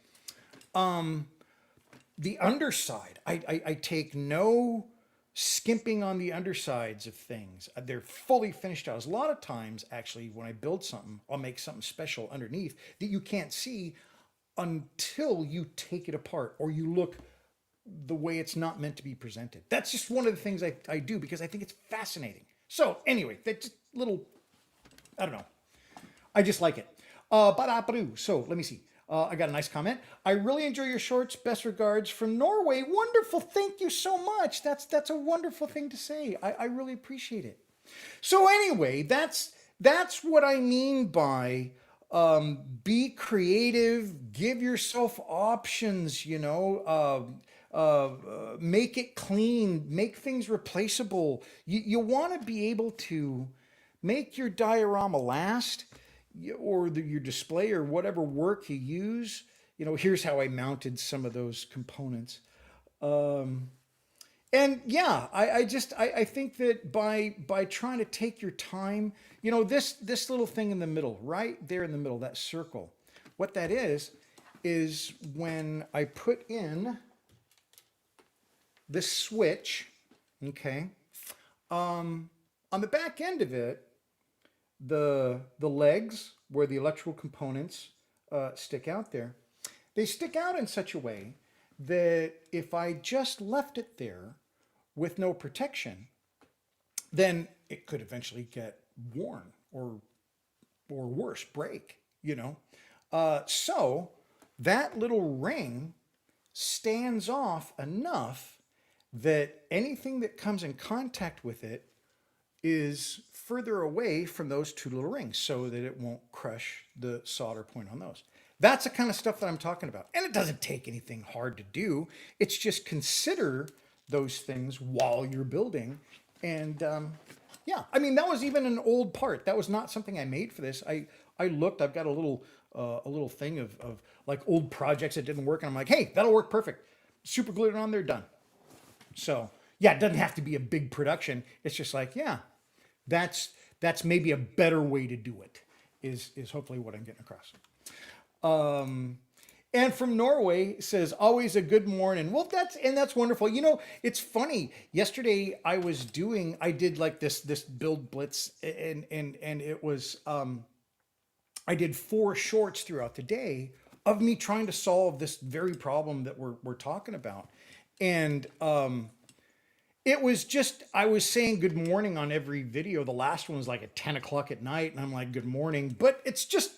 The underside, I take no skimping on the undersides of things. They're fully finished out. A lot of times, actually, when I build something, I'll make something special underneath that you can't see until you take it apart or you look the way it's not meant to be presented. That's just one of the things I do because I think it's fascinating. So anyway, that just little, I don't know. I just like it. So let me see. I got a nice comment. I really enjoy your shorts. Best regards from Norway. Wonderful. Thank you so much. That's a wonderful thing to say. I really appreciate it. So anyway, that's what I mean by be creative, give yourself options, you know, make it clean, make things replaceable. You want to be able to make your diorama last, or your display or whatever work you use. You know, here's how I mounted some of those components. And yeah, I think that by trying to take your time, you know, this little thing in the middle, right there in the middle, that circle, what that is when I put in this switch, okay, on the back end of it, the legs where the electrical components stick out there, they stick out in such a way that if I just left it there with no protection, then it could eventually get worn or worse, break, you know. So that little ring stands off enough that anything that comes in contact with it is further away from those two little rings so that it won't crush the solder point on those. That's the kind of stuff that I'm talking about. And it doesn't take anything hard to do. It's just consider those things while you're building. And yeah, I mean, that was even an old part. That was not something I made for this. I looked, I've got a little thing of like old projects that didn't work. And I'm like, hey, that'll work perfect. Super glued it on there, done. So yeah, it doesn't have to be a big production. It's just like, yeah, that's maybe a better way to do it, is hopefully what I'm getting across. And from Norway says, always a good morning. Well, that's wonderful. You know, it's funny. Yesterday I did like this build blitz, and it was I did 4 shorts throughout the day of me trying to solve this very problem that we're talking about. And it was just, I was saying good morning on every video. The last one was like at 10 o'clock at night, and I'm like, good morning. But it's just,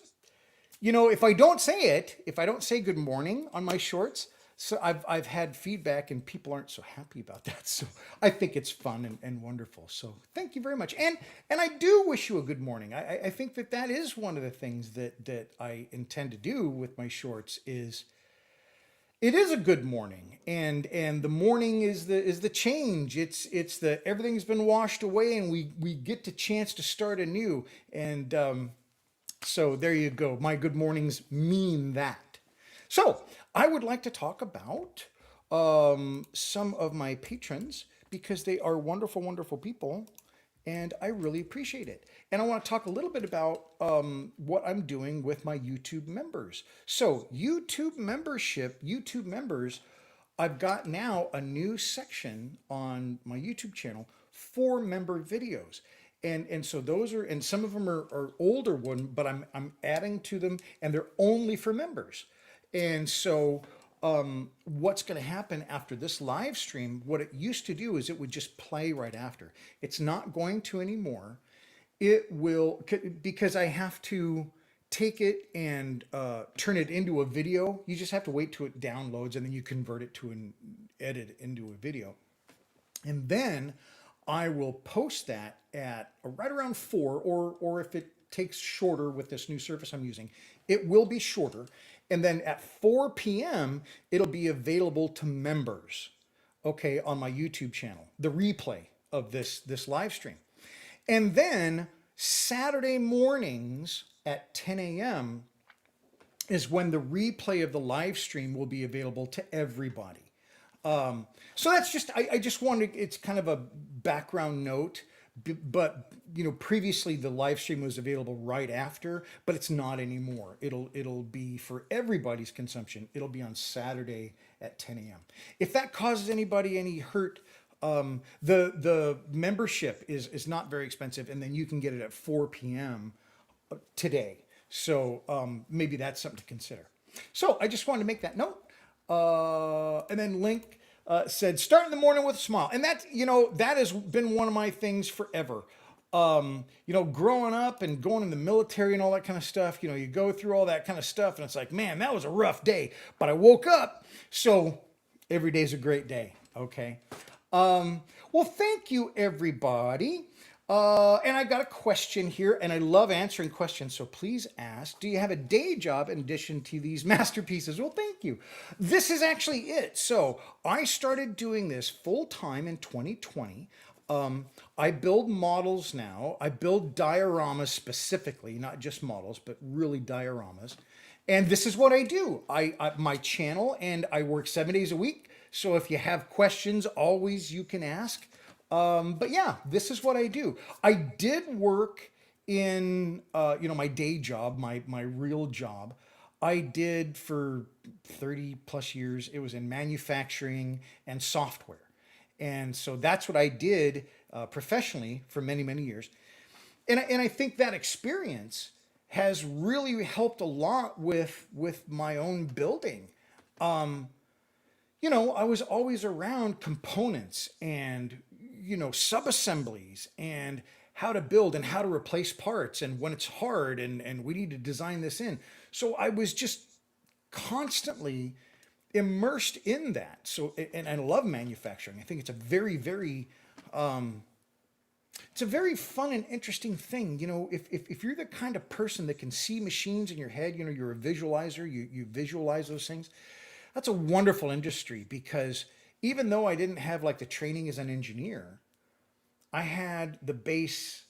you know, if I don't say good morning on my shorts, so I've had feedback and people aren't so happy about that. So I think it's fun and wonderful. So thank you very much. And I do wish you a good morning. I think that is one of the things that I intend to do with my shorts is, it is a good morning, and the morning is the change. It's the everything's been washed away, and we get the chance to start anew. And so there you go. My good mornings mean that. So I would like to talk about some of my patrons because they are wonderful, wonderful people, and I really appreciate it. And I want to talk a little bit about what I'm doing with my YouTube members. So YouTube members, I've got now a new section on my YouTube channel for member videos. And so those are, and some of them are older one, but I'm adding to them, and they're only for members. And so what's going to happen after this live stream, what it used to do is it would just play right after. It's not going to anymore. It will, because I have to take it and turn it into a video. You just have to wait till it downloads, and then you convert it to an edit into a video. And then I will post that at right around 4, or if it takes shorter with this new service I'm using, it will be shorter. And then at 4 p.m., it'll be available to members, okay, on my YouTube channel, the replay of this live stream. And then Saturday mornings at 10 a.m. is when the replay of the live stream will be available to everybody. So that's just, I just wanted, it's kind of a background note, but you know, previously the live stream was available right after, but it's not anymore. It'll be for everybody's consumption. It'll be on Saturday at 10 a.m. If that causes anybody any hurt, the membership is not very expensive, and then you can get it at 4 p.m. today. So maybe that's something to consider. So I just wanted to make that note. And then Link said, start in the morning with a smile. And that, you know, that has been one of my things forever. You know, growing up and going in the military and all that kind of stuff, you know, you go through all that kind of stuff and it's like, man, that was a rough day, but I woke up. So every day's a great day. Okay. Well, thank you, everybody. And I've got a question here, and I love answering questions, so please ask. Do you have a day job in addition to these masterpieces? Well, thank you. This is actually it. So I started doing this full-time in 2020. I build models now. I build dioramas specifically, not just models, but really dioramas. And this is what I do. My channel, and I work 7 days a week. So if you have questions, always you can ask. But yeah, this is what I do. I did work in, you know, my day job, my real job. I did for 30 plus years. It was in manufacturing and software. And so that's what I did professionally for many, many years. and I think that experience has really helped a lot with my own building. I was always around components and subassemblies and how to build and how to replace parts and when it's hard and we need to design this in. So I was just constantly immersed in that. So and I love manufacturing. I think it's a very fun and interesting thing. If you're the kind of person that can see machines in your head, you're a visualizer, you visualize those things. That's a wonderful industry because even though I didn't have like the training as an engineer, I had the base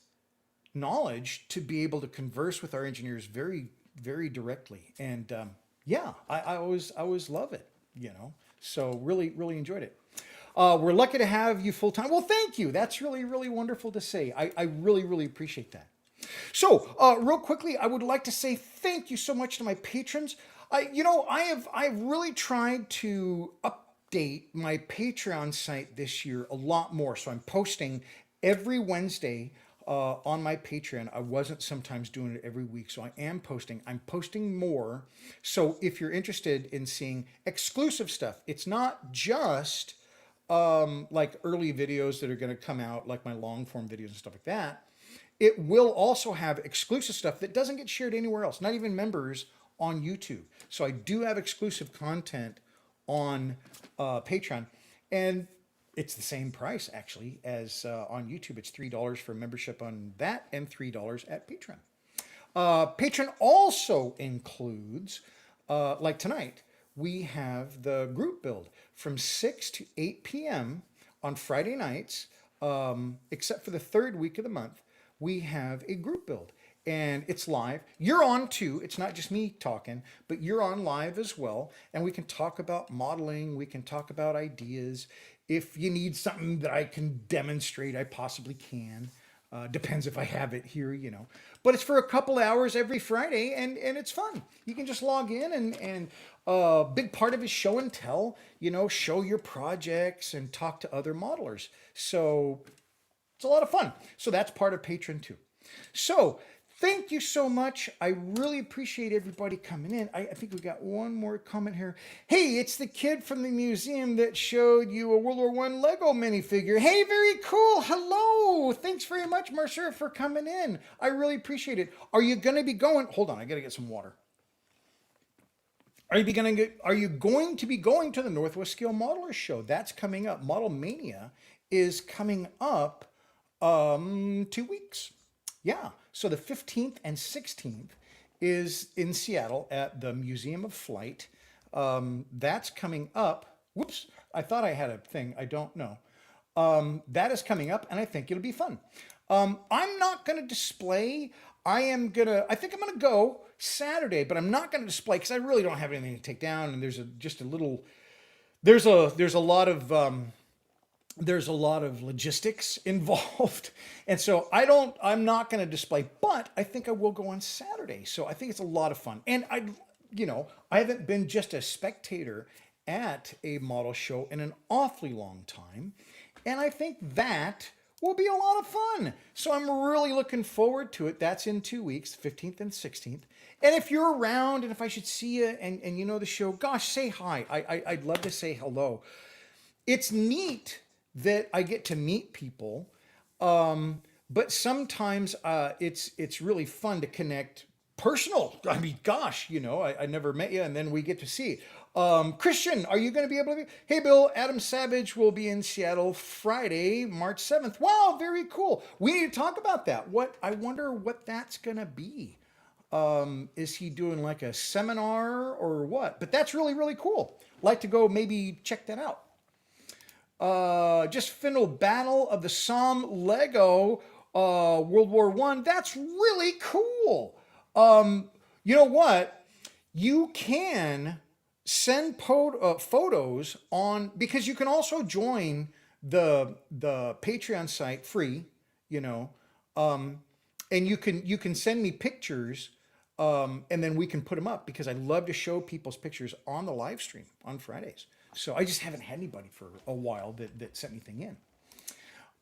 knowledge to be able to converse with our engineers very, very directly. And yeah, I always love it. So really, really enjoyed it. We're lucky to have you full time. Well, thank you. That's really, really wonderful to say. I really, really appreciate that. So, real quickly, I would like to say thank you so much to my patrons. I've really tried to update my Patreon site this year a lot more. So I'm posting every Wednesday on my Patreon. I wasn't sometimes doing it every week, so I am posting. I'm posting more. So if you're interested in seeing exclusive stuff, it's not just like early videos that are going to come out, like my long form videos and stuff like that. It will also have exclusive stuff that doesn't get shared anywhere else, not even members on YouTube. So I do have exclusive content on Patreon, and it's the same price actually as on YouTube. It's $3 for membership on that and $3 at Patreon. Patreon also includes, like tonight, we have the group build from 6 to 8 p.m. on Friday nights, except for the third week of the month. We have a group build and it's live. You're on too. It's not just me talking, but you're on live as well. And we can talk about modeling. We can talk about ideas. If you need something that I can demonstrate, I possibly can. Depends if I have it here. But it's for a couple hours every Friday, and it's fun. You can just log in and big part of it is show and tell. Show your projects and talk to other modelers. So it's a lot of fun. So that's part of Patreon too. So thank you so much. I really appreciate everybody coming in. I think we got one more comment here. Hey, it's the kid from the museum that showed you a World War I Lego minifigure. Hey, very cool. Hello. Thanks very much, Mercer, for coming in. I really appreciate it. Are you going to be going? Hold on, I got to get some water. Are you going to be going to the Northwest Scale Modelers Show? That's coming up. Model Mania is coming up 2 weeks. Yeah, so the 15th and 16th is in Seattle at the Museum of Flight. That's coming up. Whoops, I thought I had a thing. I don't know. That is coming up, and I think it'll be fun. I'm not going to display. I think I'm going to go Saturday, but I'm not going to display because I really don't have anything to take down, and there's a lot of logistics involved. And so I'm not going to display, but I think I will go on Saturday. So I think it's a lot of fun. And I haven't been just a spectator at a model show in an awfully long time. And I think that will be a lot of fun. So I'm really looking forward to it. That's in 2 weeks, 15th and 16th. And if you're around and if I should see you and you know the show, gosh, say hi. I'd love to say hello. It's neat that I get to meet people, but sometimes it's really fun to connect personal. I mean, gosh, I never met you, and then we get to see. Christian, are you going to be able to be? Hey, Bill, Adam Savage will be in Seattle Friday, March 7th. Wow, very cool. We need to talk about that. I wonder what that's going to be. Is he doing like a seminar or what? But that's really, really cool. Like to go maybe check that out. Just finished Battle of the Somme Lego World War I. That's really cool. You know what? You can send photos on, because you can also join the Patreon site free, and you can send me pictures, and then we can put them up because I love to show people's pictures on the live stream on Fridays. So I just haven't had anybody for a while that sent anything in.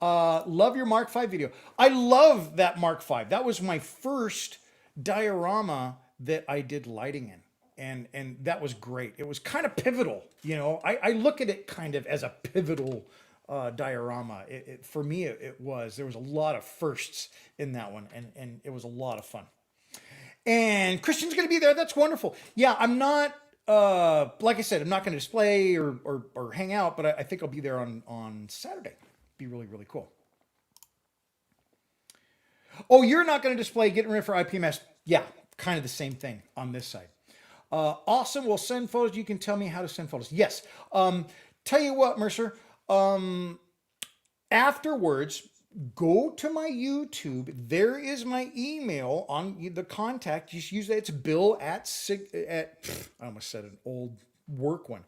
Love your Mark V video. I love that Mark V. That was my first diorama that I did lighting in. And that was great. It was kind of pivotal, you know. I look at it kind of as a pivotal diorama. For me, it was. There was a lot of firsts in that one, and it was a lot of fun. And Christian's going to be there. That's wonderful. Yeah, I'm not. Like I said, I'm not going to display or hang out, but I think I'll be there on Saturday. Be really, really cool. Oh, you're not going to display getting ready for IPMS. Yeah, kind of the same thing on this side. Awesome. We'll send photos. You can tell me how to send photos. Yes. Tell you what, Mercer. Afterwards, go to my YouTube. There is my email on the contact. Just use that. It's Bill I almost said an old work one.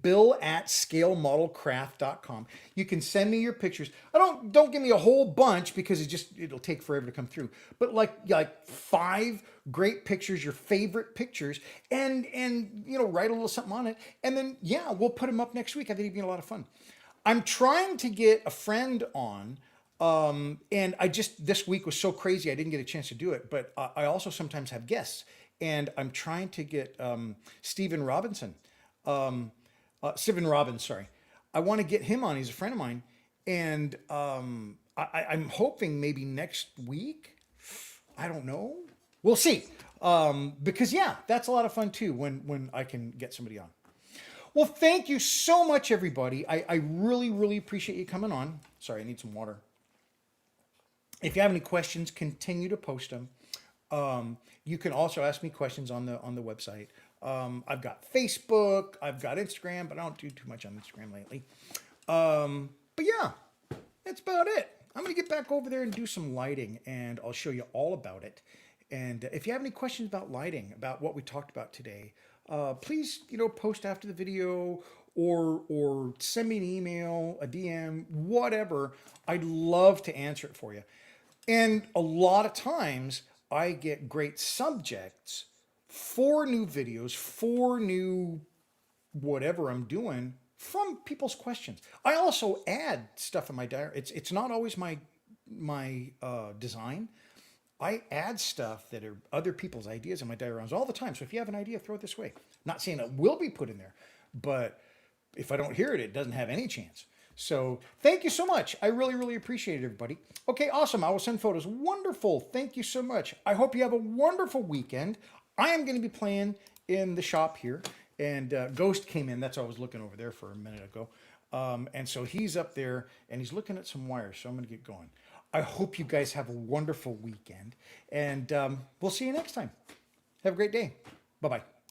Bill at scalemodelcraft.com. You can send me your pictures. Don't give me a whole bunch because it'll take forever to come through. But like 5 great pictures, your favorite pictures, and write a little something on it, and then we'll put them up next week. I think it'd be a lot of fun. I'm trying to get a friend on. And this week was so crazy, I didn't get a chance to do it, but I also sometimes have guests, and I'm trying to get Stephen Robbins, sorry. I want to get him on. He's a friend of mine, and I'm hoping maybe next week. I don't know. We'll see. Because that's a lot of fun too when I can get somebody on. Well, thank you so much, everybody. I really, really appreciate you coming on. Sorry, I need some water. If you have any questions, continue to post them. You can also ask me questions on the website. I've got Facebook, I've got Instagram, but I don't do too much on Instagram lately. But yeah, that's about it. I'm going to get back over there and do some lighting, and I'll show you all about it. And if you have any questions about lighting, about what we talked about today, please, post after the video or send me an email, a DM, whatever. I'd love to answer it for you. And a lot of times I get great subjects for new videos, for new whatever I'm doing from people's questions. I also add stuff in my diary. It's not always my design. I add stuff that are other people's ideas in my dioramas all the time. So if you have an idea, throw it this way. Not saying it will be put in there, but if I don't hear it, it doesn't have any chance. So thank you so much. I really, really appreciate it, everybody. Okay, awesome. I will send photos. Wonderful. Thank you so much. I hope you have a wonderful weekend. I am going to be playing in the shop here. And Ghost came in. That's why I was looking over there for a minute ago. And so he's up there and he's looking at some wires. So I'm going to get going. I hope you guys have a wonderful weekend. And we'll see you next time. Have a great day. Bye-bye.